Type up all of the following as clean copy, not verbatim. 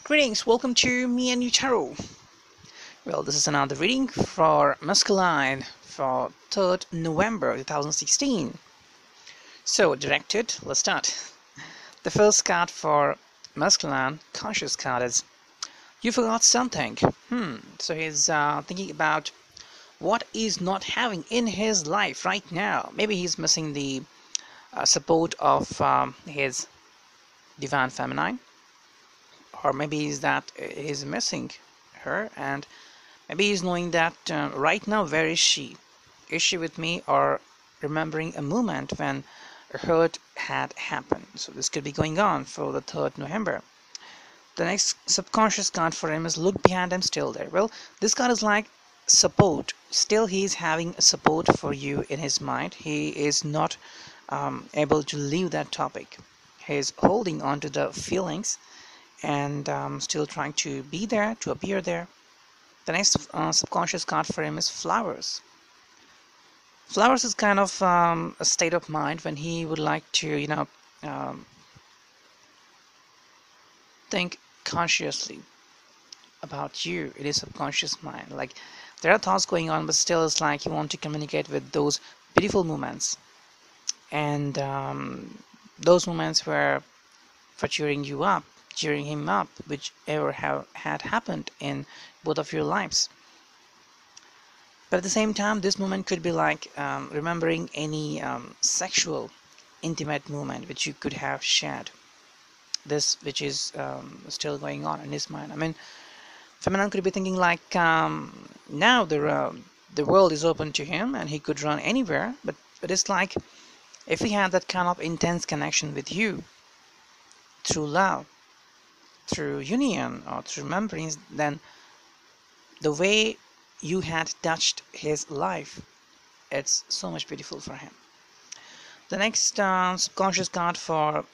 Greetings, welcome to Me and You Tarot. Well, this is another reading for Masculine for 3rd November 2016. So, directed, let's start. The first card for Masculine, conscious card is You forgot something. So he's thinking about what he's not having in his life right now. Maybe he's missing the support of his divine feminine, or maybe is that he's missing her, and maybe he's knowing that right now, where is she? Is she with me, or remembering a moment when a hurt had happened? So this could be going on for the 3rd November. The next subconscious card for him is Look Behind, I'm Still There. Well, this card is like support. Still, he's having support for you in his mind. He is not able to leave that topic. He's holding on to the feelings and still trying to be there, to appear there. The next subconscious card for him is Flowers. Flowers is kind of a state of mind when he would like to, think consciously about you in his subconscious mind. Like there are thoughts going on, but still it's like you want to communicate with those beautiful moments and those moments where for cheering you up, cheering him up, whichever had happened in both of your lives. But at the same time, this moment could be like remembering any sexual, intimate moment which you could have shared. This, which is still going on in his mind. I mean, feminine could be thinking like now the world is open to him and he could run anywhere. But it's like if he had that kind of intense connection with you through love, through union, or through memories, then the way you had touched his life, it's so much beautiful for him. The next subconscious card for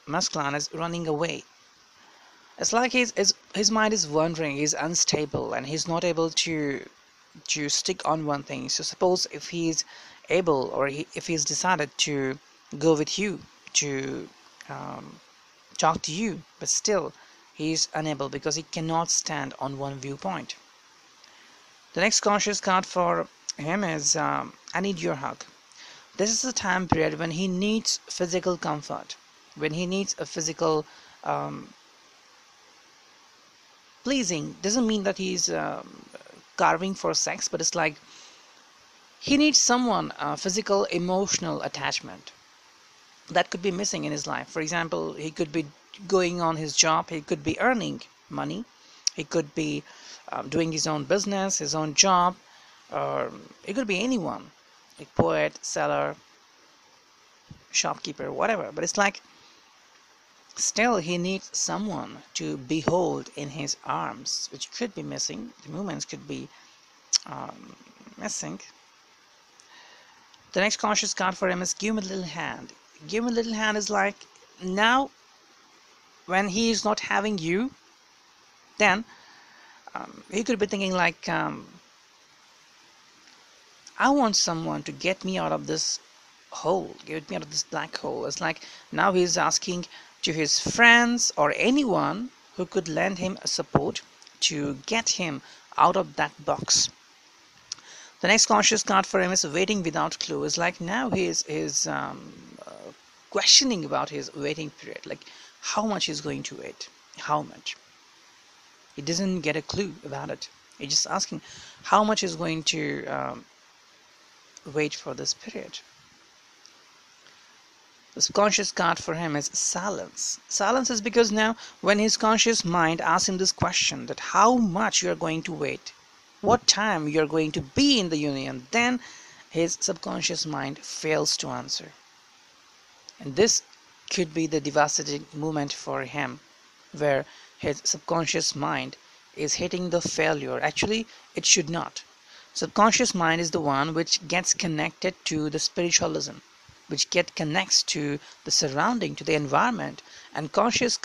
Masculine is Running Away. It's like his mind is wandering, he's unstable, and he's not able to stick on one thing. So suppose if he's able, or if he's decided to go with you, to talk to you, but still he's unable because he cannot stand on one viewpoint. The next conscious card for him is I Need Your Hug. This is the time period when he needs physical comfort, when he needs a physical pleasing. Doesn't mean that he's carving for sex, but it's like he needs someone, physical, emotional attachment that could be missing in his life. For example, he could be going on his job, he could be earning money, he could be doing his own business, his own job, or it could be anyone, like poet, seller, shopkeeper, whatever. But it's like still he needs someone to behold in his arms, which could be missing. The movements could be missing. The next conscious card for him is Give Me a Little Hand. Give Me a Little Hand is like now when he is not having you, then he could be thinking like I want someone to get me out of this hole, get me out of this black hole. It's like now he's asking to his friends or anyone who could lend him support to get him out of that box. The next conscious card for him is Waiting Without Clue. It's like now he is questioning about his waiting period, like how much he's going to wait, how much. He doesn't get a clue about it. He's just asking how much is going to wait for this period. The subconscious card for him is Silence. Silence is because now when his conscious mind asks him this question, that how much you are going to wait, what time you are going to be in the union, then his subconscious mind fails to answer. And this could be the devastating moment for him, where his subconscious mind is hitting the failure. Actually, it should not. Subconscious mind is the one which gets connected to the spiritualism, which connects to the surrounding, to the environment, and conscious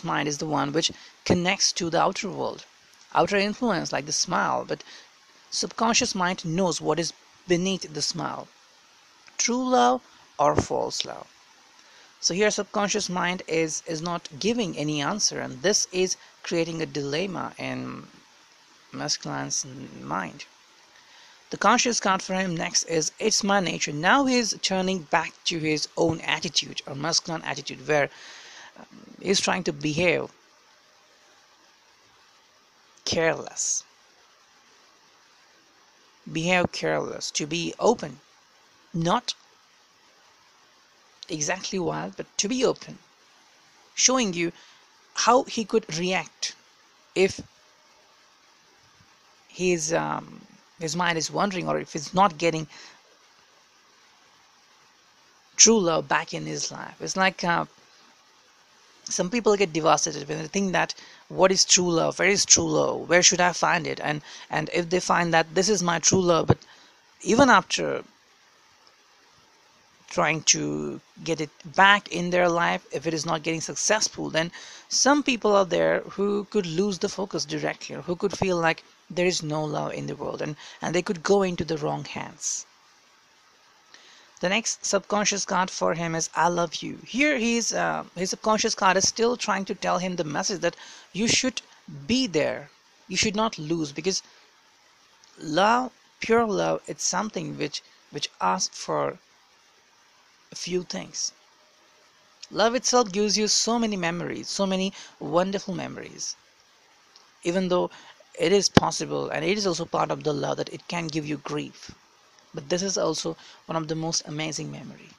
mind is the one which connects to the outer world, outer influence like the smile. But subconscious mind knows what is beneath the smile, true love or false love. So here subconscious mind is not giving any answer, and this is creating a dilemma in masculine's mind. The conscious card for him next is it's my nature. Now he's turning back to his own attitude or masculine attitude, where he's trying to behave careless, to be open, not exactly wild, but to be open, showing you how he could react if his mind is wandering, or if he's not getting true love back in his life. It's like some people get devastated when they think that what is true love, where is true love, where should I find it, and if they find that this is my true love, but even after trying to get it back in their life, if it is not getting successful, then some people are there who could lose the focus directly, or who could feel like there is no love in the world, and they could go into the wrong hands. The next subconscious card for him is I love you. Here his subconscious card is still trying to tell him the message that you should be there, you should not lose, because love, pure love, it's something which asks for a few things. Love itself gives you so many memories, so many wonderful memories. Even though it is possible, and it is also part of the love, that it can give you grief. But this is also one of the most amazing memory.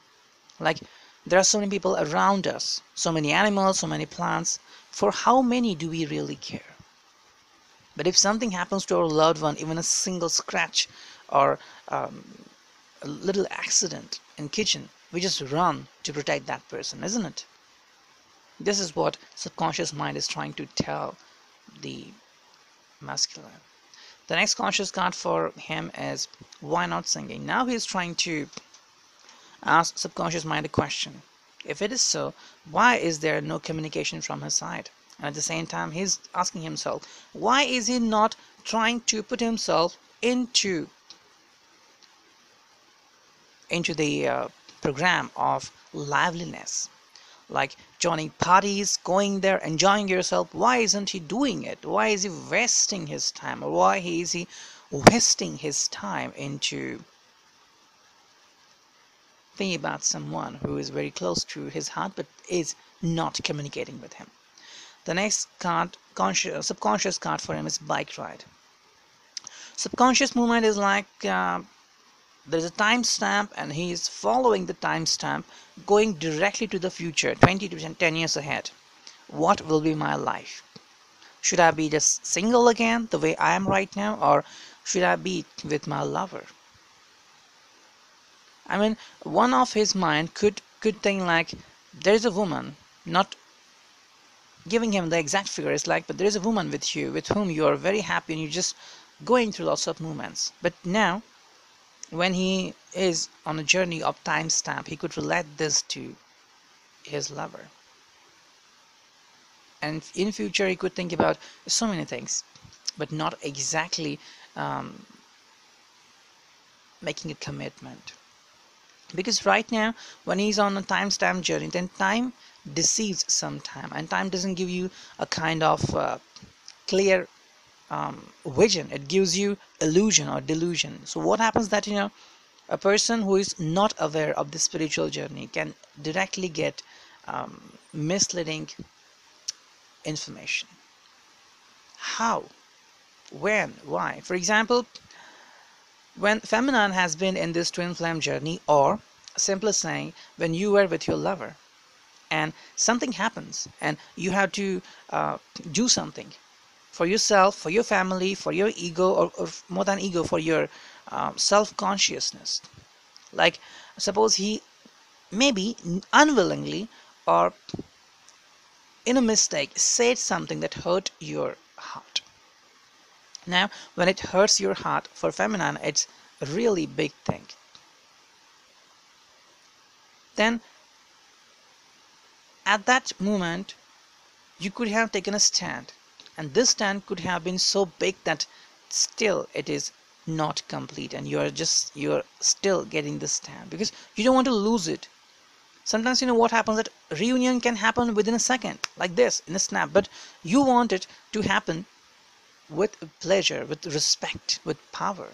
Like, there are so many people around us, so many animals, so many plants. For how many do we really care? But if something happens to our loved one, even a single scratch or a little accident in kitchen, we just run to protect that person, isn't it? This is what subconscious mind is trying to tell the masculine. The next conscious card for him is why not singing. Now he's trying to ask subconscious mind a question. If it is so, why is there no communication from his side? And at the same time, he's asking himself, why is he not trying to put himself into the program of liveliness, like joining parties, going there, enjoying yourself? Why isn't he doing it? Why is he wasting his time? Or why is he wasting his time into thinking about someone who is very close to his heart but is not communicating with him? The next card, subconscious card for him, is bike ride. Subconscious movement is like there's a timestamp, and he is following the timestamp, going directly to the future, 20 to 10 years ahead. What will be my life? Should I be just single again, the way I am right now, or should I be with my lover? I mean, one of his mind could think like, there is a woman, not giving him the exact figure. It's like, but there is a woman with you, with whom you are very happy, and you're just going through lots of moments. But now, when he is on a journey of timestamp, he could relate this to his lover, and in future he could think about so many things, but not exactly making a commitment. Because right now, when he's on a timestamp journey, then time deceives sometime, and time doesn't give you a kind of clear vision. It gives you illusion or delusion. So what happens that, a person who is not aware of the spiritual journey can directly get misleading information. How? When? Why? For example, when feminine has been in this twin flame journey, or simply saying, when you were with your lover and something happens and you have to do something for yourself, for your family, for your ego, or more than ego, for your self-consciousness. Like, suppose he maybe unwillingly or in a mistake said something that hurt your heart. Now, when it hurts your heart, for feminine, it's a really big thing. Then, at that moment, you could have taken a stand, and this stand could have been so big that still it is not complete, and you're still getting the stand because you don't want to lose it. Sometimes you know what happens, that reunion can happen within a second, like this, in a snap, but you want it to happen with pleasure, with respect, with power.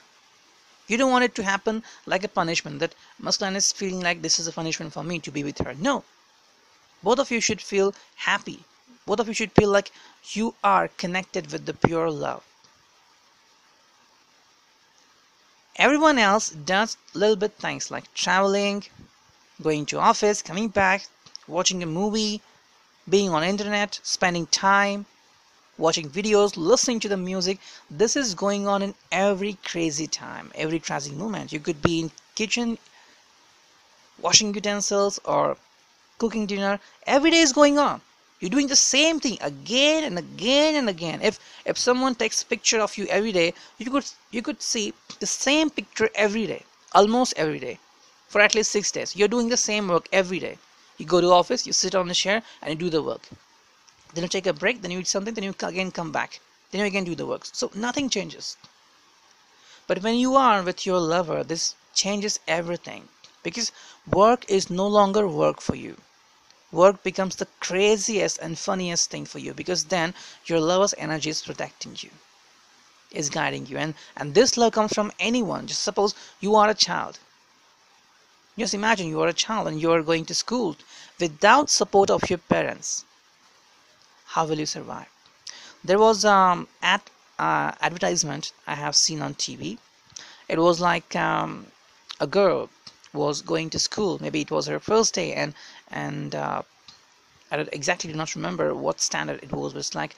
You don't want it to happen like a punishment, that Muskan is feeling like this is a punishment for me to be with her. No, both of you should feel happy. Both of you should feel like you are connected with the pure love. Everyone else does little bit things like traveling, going to office, coming back, watching a movie, being on internet, spending time, watching videos, listening to the music. This is going on in every crazy time, every tragic moment. You could be in kitchen washing utensils or cooking dinner. Every day is going on. You're doing the same thing again and again and again. If someone takes a picture of you every day, you could see the same picture every day, almost every day, for at least 6 days. You're doing the same work every day. You go to office, you sit on the chair, and you do the work. Then you take a break, then you eat something, then you again come back. Then you again do the work. So nothing changes. But when you are with your lover, this changes everything. Because work is no longer work for you. Work becomes the craziest and funniest thing for you, because then your lover's energy is protecting you, is guiding you. And this love comes from anyone. Just suppose you are a child. Just imagine you are a child and you are going to school without support of your parents. How will you survive? There was advertisement I have seen on TV. It was like a girl was going to school. Maybe it was her first day, and I don't exactly do not remember what standard it was. But it's like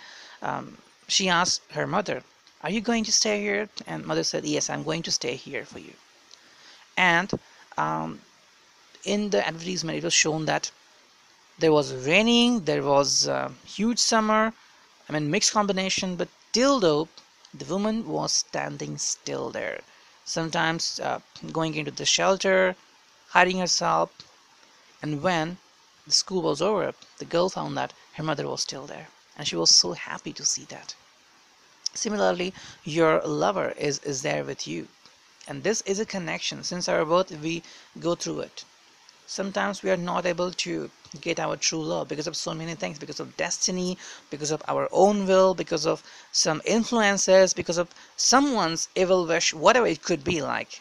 she asked her mother, "Are you going to stay here?" And mother said, "Yes, I'm going to stay here for you." And um, in the advertisement, it was shown that there was raining, there was huge summer, I mean mixed combination, but till though the woman was standing still there, sometimes going into the shelter, hiding herself. And when the school was over, the girl found that her mother was still there, and she was so happy to see that. Similarly, your lover is there with you, and this is a connection. Since our birth, we go through it. Sometimes we are not able to get our true love because of so many things, because of destiny, because of our own will, because of some influences, because of someone's evil wish, whatever it could be like.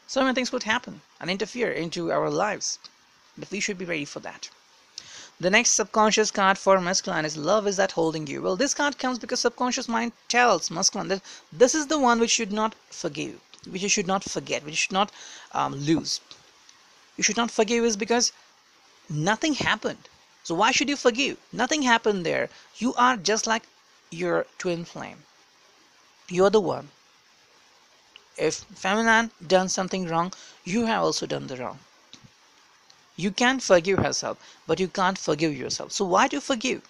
So many things could happen and interfere into our lives, but we should be ready for that. The next subconscious card for masculine is love is that holding you. Well, this card comes because subconscious mind tells masculine that this is the one which should not forgive, which you should not forget, which you should not lose. You should not forgive is because nothing happened. So why should you forgive? Nothing happened there. You are just like your twin flame. You're the one. If feminine done something wrong, you have also done the wrong. You can forgive herself, but you can't forgive yourself. So why do you forgive?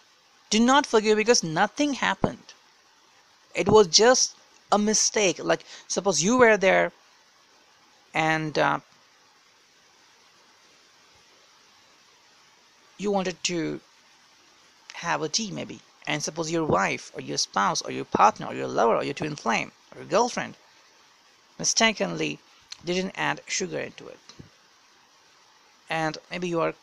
Do not forgive because nothing happened. It was just a mistake. Like suppose you were there and you wanted to have a tea maybe, and suppose your wife or your spouse or your partner or your lover or your twin flame or your girlfriend mistakenly didn't add sugar into it, and maybe your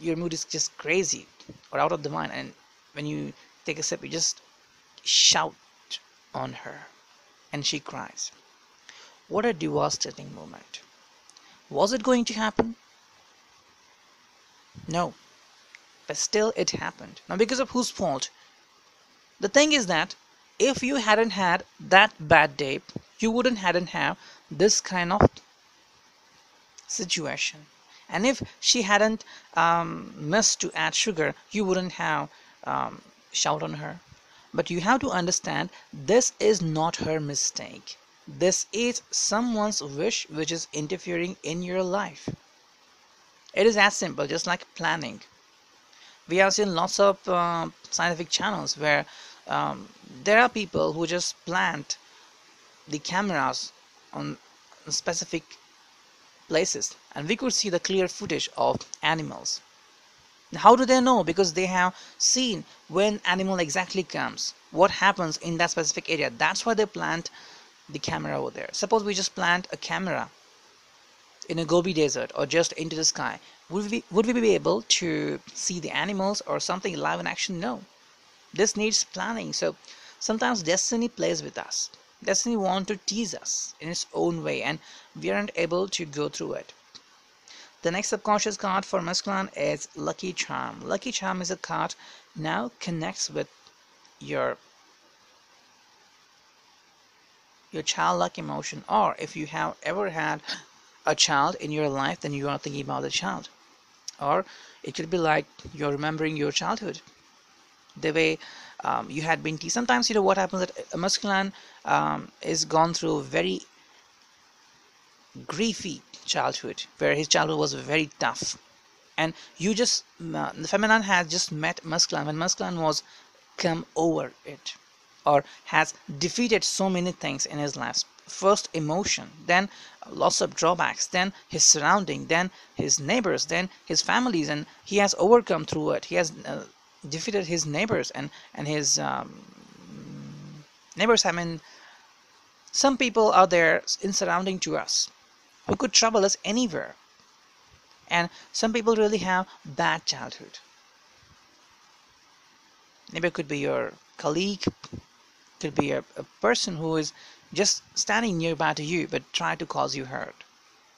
mood is just crazy or out of the mind, and when you take a sip you just shout on her and she cries. What a devastating moment. Was it going to happen? No, but still it happened. Now because of whose fault? The thing is that if you hadn't had that bad day, you wouldn't hadn't have this kind of situation. And if she hadn't missed to add sugar, you wouldn't have shout on her. But you have to understand this is not her mistake. This is someone's wish which is interfering in your life. It is as simple, just like planning. We have seen lots of scientific channels where there are people who just plant the cameras on specific places, and we could see the clear footage of animals. How do they know? Because they have seen when animal exactly comes, what happens in that specific area. That's why they plant the camera over there. Suppose we just plant a camera in a Gobi desert or just into the sky. Would we be able to see the animals or something live in action? No. This needs planning. So sometimes destiny plays with us. Destiny wants to tease us in its own way, and we aren't able to go through it. The next subconscious card for masculine is Lucky Charm. Lucky Charm is a card now connects with your childlike emotion, or if you have ever had a child in your life, then you are thinking about the child. Or it could be like you're remembering your childhood, the way you had been teased. Sometimes you know what happens that a masculine is gone through a very griefy childhood where his childhood was very tough, and you just the feminine has just met masculine when masculine was come over it or has defeated so many things in his life. First emotion, then lots of drawbacks, then his surrounding, then his neighbors, then his families, and he has overcome through it. He has defeated his neighbors, and his neighbors, I mean, some people are there in surrounding to us who could trouble us anywhere, and some people really have bad childhood. Maybe it could be your colleague, could be a person who is just standing nearby to you but try to cause you hurt.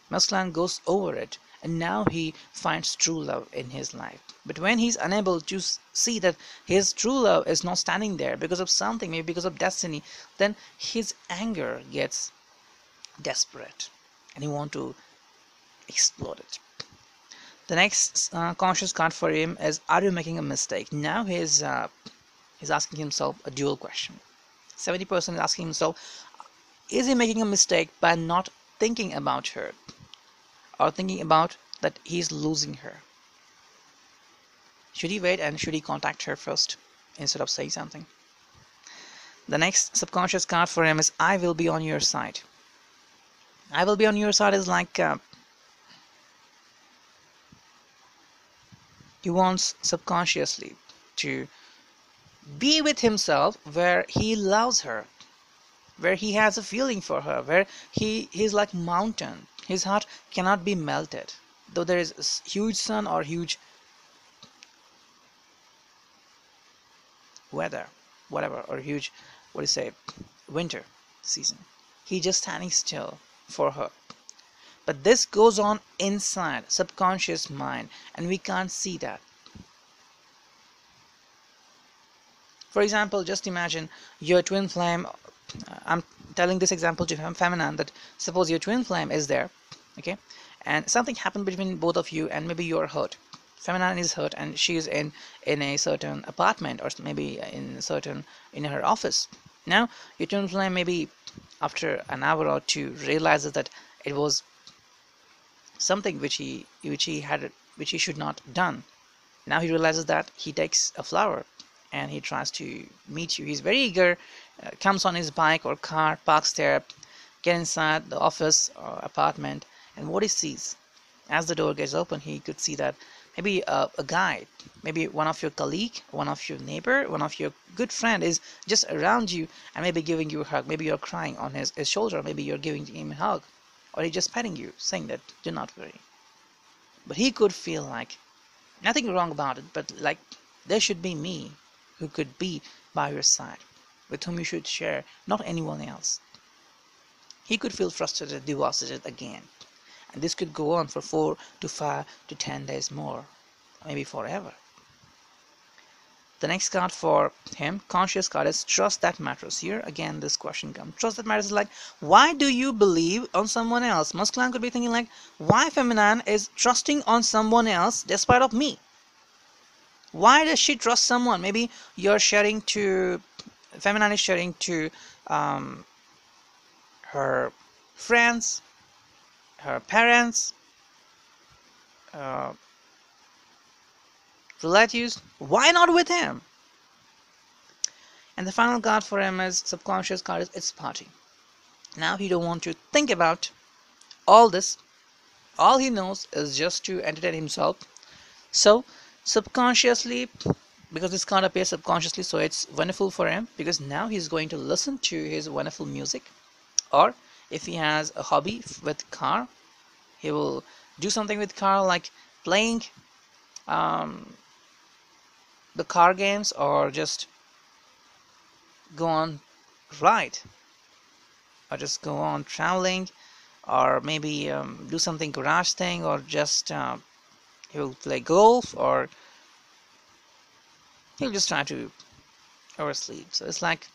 Masculine goes over it, and now he finds true love in his life. But when he's unable to see that his true love is not standing there because of something, maybe because of destiny, then his anger gets desperate and he wants to explode it. The next conscious card for him is, are you making a mistake? Now he's asking himself a dual question. 70% is asking himself, is he making a mistake by not thinking about her, or thinking about that he's losing her? Should he wait and should he contact her first instead of saying something? The next subconscious card for him is, I will be on your side. I will be on your side is like he wants subconsciously to be with himself where he loves her, where he has a feeling for her, where he's like mountain. His heart cannot be melted, though there is huge sun or huge weather, whatever, or huge, what do you say, winter season. He just standing still for her. But this goes on inside subconscious mind, and we can't see that. For example, just imagine your twin flame. I'm telling this example to feminine, that suppose your twin flame is there, okay, and something happened between both of you, and maybe you're hurt. Feminine is hurt, and she's in a certain apartment, or maybe in her office. Now your twin flame, maybe after an hour or two, realizes that it was something which he should not done. Now he realizes that he takes a flower and he tries to meet you. He's very eager, comes on his bike or car, parks there, get inside the office or apartment, and what he sees, as the door gets open, he could see that maybe a guy, maybe one of your colleague, one of your neighbor, one of your good friend is just around you and maybe giving you a hug. Maybe you're crying on his shoulder, maybe you're giving him a hug, or he's just petting you, saying that do not worry. But he could feel like nothing wrong about it, but like there should be me who could be by your side, with whom you should share, not anyone else. He could feel frustrated, devastated again, and this could go on for 4 to 5 to 10 days more, maybe forever. The next card for him, conscious card, is trust that matters. Here again this question comes. Trust that matters is like, why do you believe on someone else? Masculine could be thinking like, why feminine is trusting on someone else despite of me? Why does she trust someone? Maybe you're sharing to, feminine is sharing to her friends, her parents, relatives. Why not with him? And the final card for him is subconscious card is it's party. Now he don't want to think about all this. All he knows is just to entertain himself. So subconsciously, because this card appears subconsciously, so it's wonderful for him, because now he's going to listen to his wonderful music, Or if he has a hobby with car, he will do something with car, like playing um, the car games, or just go on ride, or just go on traveling, or maybe do something garage thing, or just he'll play golf, or he'll just try to oversleep. So it's like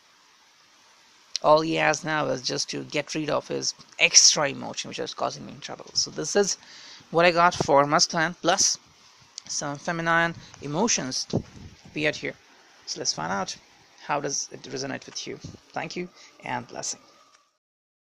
all he has now is just to get rid of his extra emotion which is causing me trouble. So this is what I got for masculine plus some feminine emotions appeared here. So let's find out how does it resonate with you. Thank you and blessing.